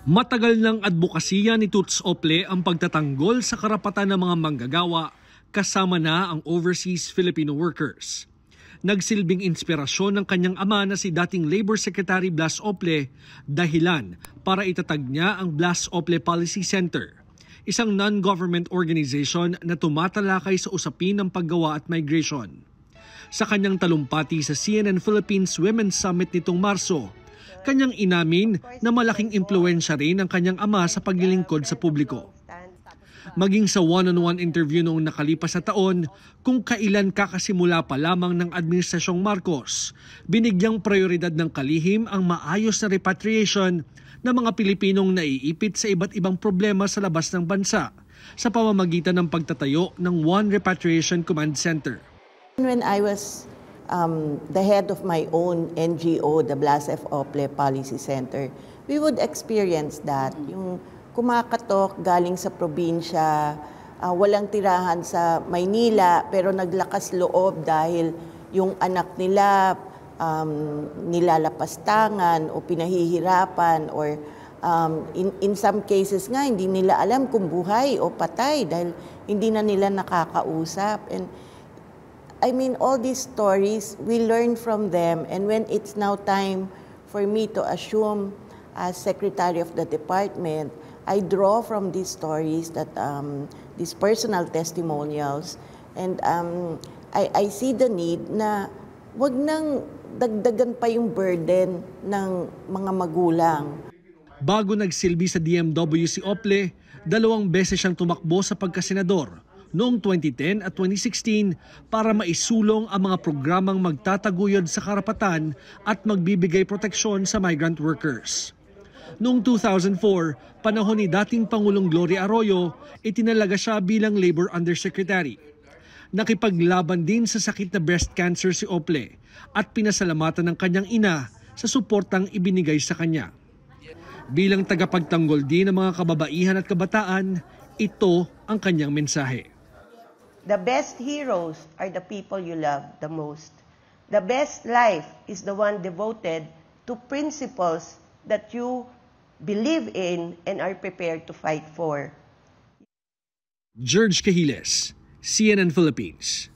Matagal ng advokasya ni Toots Ople ang pagtatanggol sa karapatan ng mga manggagawa kasama na ang overseas Filipino workers. Nagsilbing inspirasyon ng kanyang ama na si dating Labor Secretary Blas Ople dahilan para itatag niya ang Blas Ople Policy Center, isang non-government organization na tumatalakay sa usapin ng paggawa at migration. Sa kanyang talumpati sa CNN Philippines Women's Summit nitong Marso, kanyang inamin na malaking impluwensya rin ang kanyang ama sa paglilingkod sa publiko. Maging sa one-on-one interview noong nakalipas na taon, kung kailan kakasimula pa lamang ng Administrasyong Marcos, binigyang prioridad ng kalihim ang maayos na repatriation ng mga Pilipinong naiipit sa iba't ibang problema sa labas ng bansa sa pamamagitan ng pagtatayo ng One Repatriation Command Center. When I was the head of my own NGO, the Blas F. Ople Policy Center, we would experience that. Yung kumakatok galing sa probinsya, walang tirahan sa Maynila, pero naglakas loob dahil yung anak nila nilalapastangan o pinahihirapan, or in some cases nga hindi nila alam kung buhay o patay dahil hindi na nila nakakausap. And I mean, all these stories, we learn from them. And when it's now time for me to assume as Secretary of the Department, I draw from these stories, that these personal testimonials, and I see the need na wag nang dagdagan pa yung burden ng mga magulang. Bago nagsilbi sa DMW si Ople, 2 beses siyang tumakbo sa pagkasenador noong 2010 at 2016 para maisulong ang mga programang magtataguyod sa karapatan at magbibigay proteksyon sa migrant workers. Noong 2004, panahon ni dating Pangulong Gloria Arroyo, itinalaga siya bilang Labor Undersecretary. Nakipaglaban din sa sakit na breast cancer si Ople at pinasalamatan ng kanyang ina sa suportang ibinigay sa kanya. Bilang tagapagtanggol din ng mga kababaihan at kabataan, ito ang kanyang mensahe. The best heroes are the people you love the most. The best life is the one devoted to principles that you believe in and are prepared to fight for. George Cahiles, CNN Philippines.